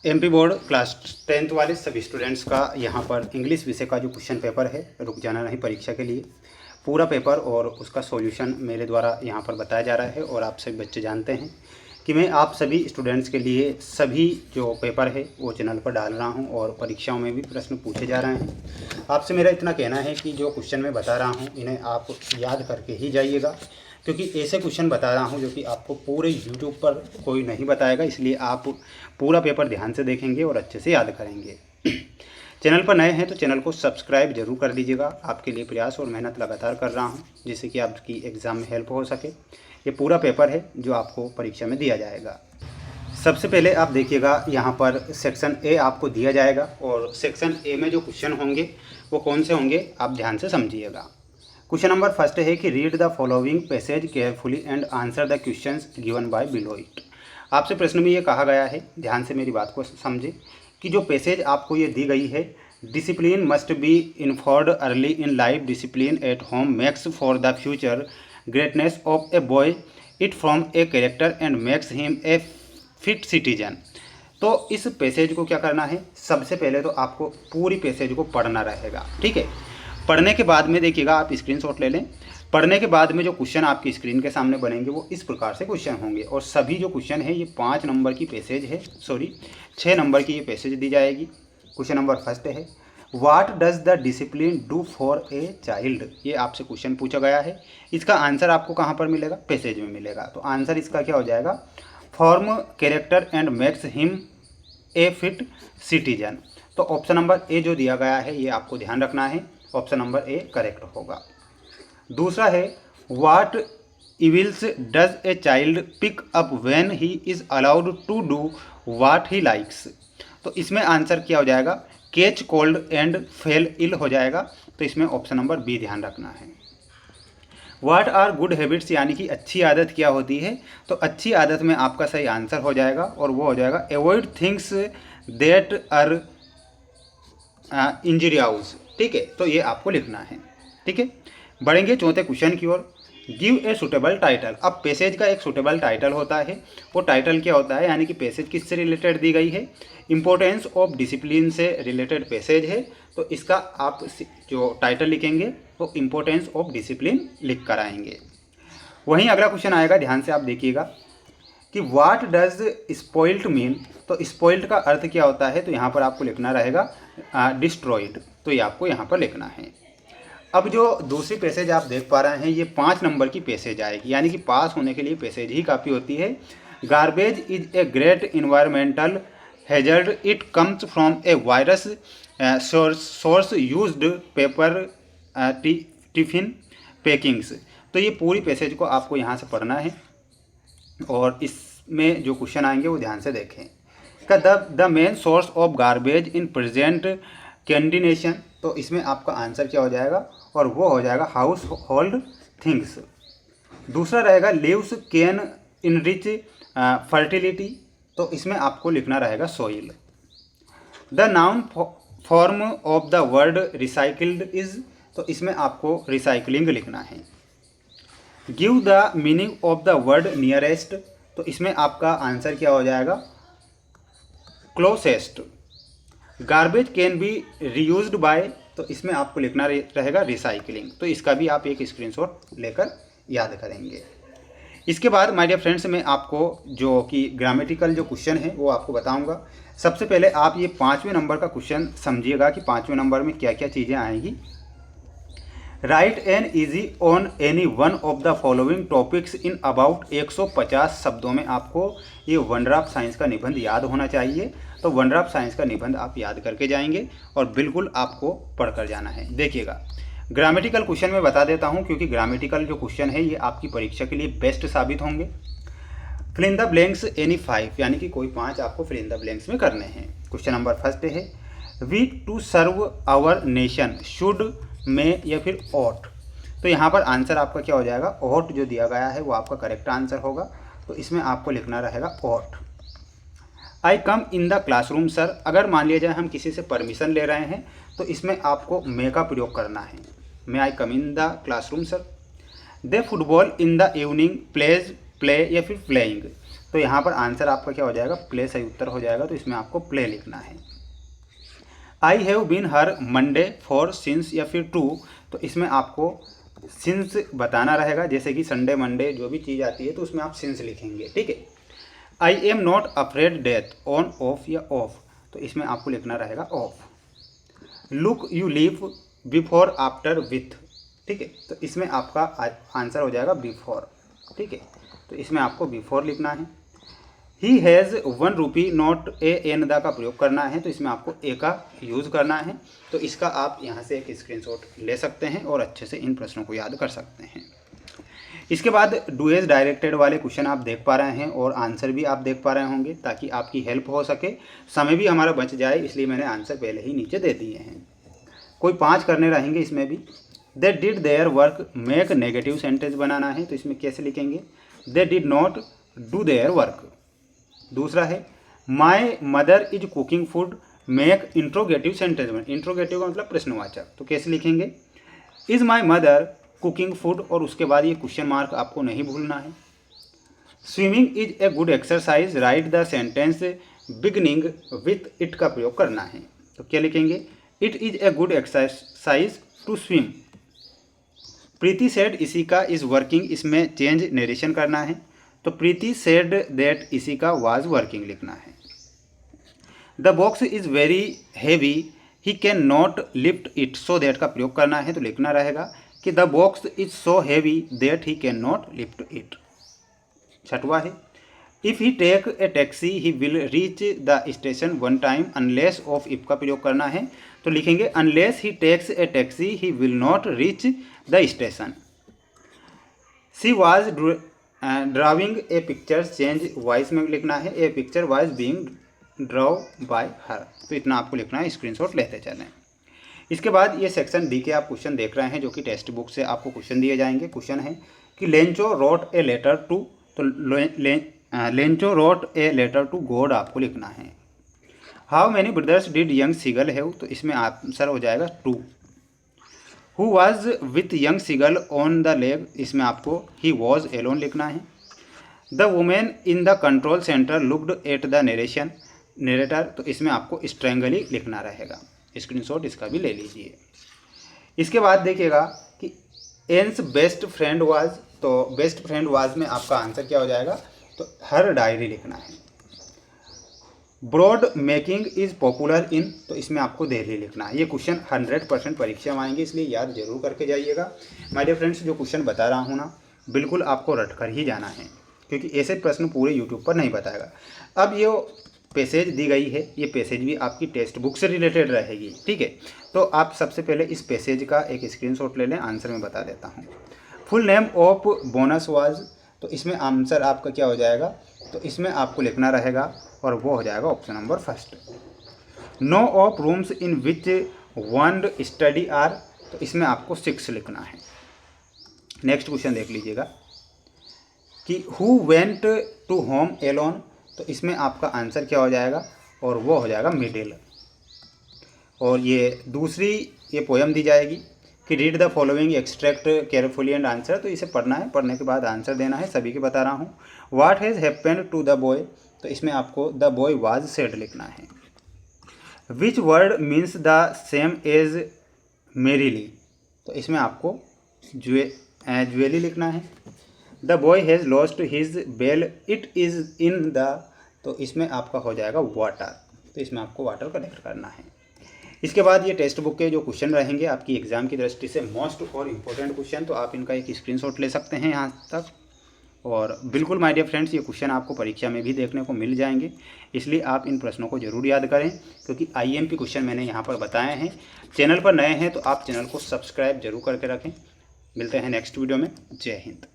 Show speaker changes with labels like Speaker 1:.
Speaker 1: MP board class 10th वाले सभी students का यहाँ पर इंग्लिश विषय का जो क्वेश्चन पेपर है, रुक जाना नहीं परीक्षा के लिए, पूरा पेपर और उसका सॉल्यूशन मेरे द्वारा यहाँ पर बताया जा रहा है। और आप सभी बच्चे जानते हैं कि मैं आप सभी स्टूडेंट्स के लिए सभी जो पेपर है वो चैनल पर डाल रहा हूँ और परीक्षाओं में भी प्रश्न पूछे जा रहे हैं। आपसे मेरा इतना कहना है कि जो क्वेश्चन मैं बता रहा हूँ इन्हें आप याद करके ही जाइएगा, क्योंकि ऐसे क्वेश्चन बता रहा हूँ जो कि आपको पूरे यूट्यूब पर कोई नहीं बताएगा। इसलिए आप पूरा पेपर ध्यान से देखेंगे और अच्छे से याद करेंगे। चैनल पर नए हैं तो चैनल को सब्सक्राइब जरूर कर लीजिएगा। आपके लिए प्रयास और मेहनत लगातार कर रहा हूँ जिससे कि आपकी एग्ज़ाम में हेल्प हो सके। ये पूरा पेपर है जो आपको परीक्षा में दिया जाएगा। सबसे पहले आप देखिएगा, यहाँ पर सेक्शन ए आपको दिया जाएगा और सेक्शन ए में जो क्वेश्चन होंगे वो कौन से होंगे आप ध्यान से समझिएगा। क्वेश्चन नंबर फर्स्ट है कि read the following passage carefully and answer the questions given by below it. आपसे प्रश्न में ये कहा गया है, ध्यान से मेरी बात को समझे, कि जो पैसेज आपको ये दी गई है, discipline must be enforced early in life, discipline at home makes for the future greatness of a boy it from a character and makes him a fit citizen. तो इस पैसेज को क्या करना है, सबसे पहले तो आपको पूरी पैसेज को पढ़ना रहेगा। ठीक है, पढ़ने के बाद में देखिएगा, आप स्क्रीनशॉट ले लें। पढ़ने के बाद में जो क्वेश्चन आपकी स्क्रीन के सामने बनेंगे वो इस प्रकार से क्वेश्चन होंगे और सभी जो क्वेश्चन है ये 5 नंबर की पैसेज है, 6 नंबर की ये पैसेज दी जाएगी। क्वेश्चन नंबर फर्स्ट है, what does the discipline do for a child. ये आपसे क्वेश्चन पूछा गया है। इसका आंसर आपको कहाँ पर मिलेगा, पैसेज में मिलेगा। तो आंसर इसका क्या हो जाएगा, form character and makes him a fit citizen. तो ऑप्शन नंबर ए जो दिया गया है ये आपको ध्यान रखना है, ऑप्शन नंबर ए करेक्ट होगा। दूसरा है, what evils does a child pick up when he is allowed to do what he likes. तो इसमें आंसर क्या हो जाएगा, catch cold and fell ill हो जाएगा। तो इसमें ऑप्शन नंबर बी ध्यान रखना है। व्हाट आर गुड हैबिट्स, यानी कि अच्छी आदत क्या होती है। तो अच्छी आदत में आपका सही आंसर हो जाएगा और वो हो जाएगा avoid things that are injurious. ठीक है, तो ये आपको लिखना है। ठीक है, बढ़ेंगे चौथे क्वेश्चन की ओर। Give a suitable title. अब पैसेज का एक सुटेबल टाइटल होता है, वो टाइटल क्या होता है, यानी कि पैसेज किससे रिलेटेड दी गई है, इंपॉर्टेंस ऑफ डिसिप्लिन से रिलेटेड पैसेज है। तो इसका आप जो टाइटल लिखेंगे वो इंपॉर्टेंस ऑफ डिसिप्लिन लिख कर आएंगे। वहीं अगला क्वेश्चन आएगा, ध्यान से आप देखिएगा कि व्हाट डज स्पॉइल्ड मीन। तो स्पॉइल्ड का अर्थ क्या होता है, तो यहाँ पर आपको लिखना रहेगा डिस्ट्रॉयड। तो ये आपको यहाँ पर लिखना है। अब जो दूसरी पैसेज आप देख पा रहे हैं ये 5 नंबर की पैसेज आएगी, यानी कि पास होने के लिए पैसेज ही काफ़ी होती है। Garbage is a great environmental hazard, it comes from A virus source used paper tiffin packings. तो ये पूरी पैसेज को आपको यहाँ से पढ़ना है और इसमें जो क्वेश्चन आएंगे वो ध्यान से देखें। का the main source of garbage in present condition. तो इसमें आपका आंसर क्या हो जाएगा, और वो हो जाएगा हाउस होल्ड थिंग्स। दूसरा रहेगा लीव्स कैन इनरिच फर्टिलिटी। तो इसमें आपको लिखना रहेगा soil. The noun form of the word recycled is. तो इसमें आपको रिसाइकलिंग लिखना है। Give the meaning of the word nearest. तो इसमें आपका आंसर क्या हो जाएगा, closest. Garbage can be reused by. तो इसमें आपको लिखना रहेगा रिसाइकलिंग। तो इसका भी आप एक स्क्रीनशॉट लेकर याद करेंगे। इसके बाद माय डियर फ्रेंड्स मैं आपको जो कि ग्रामेटिकल जो क्वेश्चन है वो आपको बताऊंगा। सबसे पहले आप ये 5वें नंबर का क्वेश्चन समझिएगा कि 5वें नंबर में क्या क्या चीज़ें आएंगी। Right an easy on any one of the following topics in about 150 शब्दों में आपको ये वंडर ऑफ साइंस का निबंध याद होना चाहिए। तो वंडर ऑफ साइंस का निबंध आप याद करके जाएंगे और बिल्कुल आपको पढ़कर जाना है। देखिएगा, ग्रामेटिकल क्वेश्चन में बता देता हूँ, क्योंकि ग्रामेटिकल जो क्वेश्चन है ये आपकी परीक्षा के लिए बेस्ट साबित होंगे। Fill in the blanks any 5, यानी कि कोई 5 आपको फिल इन द ब्लैंक्स में करने हैं। क्वेश्चन नंबर फर्स्ट है, we to serve our nation should में या फिर ऑट। तो यहाँ पर आंसर आपका क्या हो जाएगा, ऑट जो दिया गया है वो आपका करेक्ट आंसर होगा। तो इसमें आपको लिखना रहेगा ought. I come in the classroom sir. अगर मान लिया जाए हम किसी से परमिशन ले रहे हैं तो इसमें आपको मे का प्रयोग करना है। May I come in the classroom sir. They football in the evening play या फिर प्लेइंग। तो यहाँ पर आंसर आपका क्या हो जाएगा, प्ले सही उत्तर हो जाएगा। तो इसमें आपको प्ले लिखना है। I have been here Monday for since या फिर टू, तो इसमें आपको सिंस बताना रहेगा। जैसे कि संडे मंडे जो भी चीज़ आती है तो उसमें आप सिंस लिखेंगे, ठीक है। I am not afraid death, on off या ऑफ, तो इसमें आपको लिखना रहेगा of. Look you leave before after with, ठीक है, तो इसमें आपका आंसर हो जाएगा बिफोर, ठीक है, तो इसमें आपको बिफोर लिखना है। He has 1 rupee note a an the का प्रयोग करना है, तो इसमें आपको ए का यूज़ करना है। तो इसका आप यहाँ से एक स्क्रीनशॉट ले सकते हैं और अच्छे से इन प्रश्नों को याद कर सकते हैं। इसके बाद डू एज डायरेक्टेड वाले क्वेश्चन आप देख पा रहे हैं और आंसर भी आप देख पा रहे होंगे, ताकि आपकी हेल्प हो सके, समय भी हमारा बच जाए, इसलिए मैंने आंसर पहले ही नीचे दे दिए हैं। कोई 5 करने रहेंगे इसमें भी। They did their work, make negative sentence बनाना है, तो इसमें कैसे लिखेंगे, they did not do their work. दूसरा है my mother is cooking food, make interrogative sentence बना, इंट्रोगेटिव का मतलब प्रश्नवाचक, तो कैसे लिखेंगे, is my mother cooking food, और उसके बाद ये क्वेश्चन मार्क आपको नहीं भूलना है। Swimming is a good exercise, write the sentence beginning with it का प्रयोग करना है, तो क्या लिखेंगे, it is a good exercise to swim. Preeti said इसी का इज वर्किंग, इसमें चेंज नरेशन करना है, तो प्रीति सेड दैट इसी का वाज वर्किंग लिखना है। The box is very heavy, he can not lift it, so that का प्रयोग करना है, तो लिखना रहेगा कि the box is so heavy that he can not lift it. छठवां है if he take a taxi he will reach the station 1 time, unless of if का प्रयोग करना है, तो लिखेंगे unless he takes a taxi he will not reach the station. She was drawing a picture, change voice में लिखना है, a picture was being draw by her, तो इतना आपको लिखना है, स्क्रीनशॉट लेते चलें। इसके बाद ये सेक्शन डी के आप क्वेश्चन देख रहे हैं, जो कि टेक्स्ट बुक से आपको क्वेश्चन दिए जाएंगे। क्वेश्चन है कि Lencho wrote a letter to, तो Lencho wrote a letter to God आपको लिखना है। How many brothers did young seagull have, तो इसमें आंसर हो जाएगा 2। Who was with young seagull on the लेग, इसमें आपको ही वॉज एलोन लिखना है। The women in the control centre looked at the narrator, तो इसमें आपको स्ट्रेंगली लिखना रहेगा, स्क्रीनशॉट इसका भी ले लीजिए। इसके बाद देखिएगा कि एन्स बेस्ट फ्रेंड वाज, तो बेस्ट फ्रेंड वाज में आपका आंसर क्या हो जाएगा, तो हर डायरी लिखना है। Bread making is popular in, तो इसमें आपको दिल्ली लिखना है। ये क्वेश्चन 100% परीक्षा में आएंगे, इसलिए याद जरूर करके जाइएगा। माय डियर फ्रेंड्स, जो क्वेश्चन बता रहा हूँ ना, बिल्कुल आपको रट कर ही जाना है, क्योंकि ऐसे प्रश्न पूरे यूट्यूब पर नहीं बताएगा। अब ये पैसेज दी गई है, ये पैसेज भी आपकी टेक्स्ट बुक से रिलेटेड रहेगी, ठीक है। तो आप सबसे पहले इस पैसेज का एक स्क्रीनशॉट ले लें, आंसर मैं बता देता हूँ। Full name of bonus was, तो इसमें आंसर आपका क्या हो जाएगा, तो इसमें आपको लिखना रहेगा और वो हो जाएगा option number 1। No of rooms in which one study are, तो इसमें आपको 6 लिखना है। नेक्स्ट क्वेश्चन देख लीजिएगा कि who went to home alone, तो इसमें आपका आंसर क्या हो जाएगा, और वो हो जाएगा मिडिल। और ये दूसरी ये पोएम दी जाएगी कि read the following extract carefully and answer, तो इसे पढ़ना है, पढ़ने के बाद आंसर देना है, सभी के बता रहा हूँ। What has happened to the boy, तो इसमें आपको द बॉय वाज सेड लिखना है। Which word means the same as merrily, तो इसमें आपको ज्वेली लिखना है। The boy has lost his bell, it is in the, तो इसमें आपका हो जाएगा वाटर, तो इसमें आपको वाटर कलेक्ट करना है। इसके बाद ये टेक्स्ट बुक के जो क्वेश्चन रहेंगे आपकी एग्जाम की दृष्टि से मोस्ट और इम्पोर्टेंट क्वेश्चन, तो आप इनका एक स्क्रीनशॉट ले सकते हैं यहाँ तक। और बिल्कुल माय डियर फ्रेंड्स, ये क्वेश्चन आपको परीक्षा में भी देखने को मिल जाएंगे, इसलिए आप इन प्रश्नों को जरूर याद करें, क्योंकि IMP क्वेश्चन मैंने यहाँ पर बताए हैं। चैनल पर नए हैं तो आप चैनल को सब्सक्राइब जरूर करके रखें। मिलते हैं नेक्स्ट वीडियो में। जय हिंद।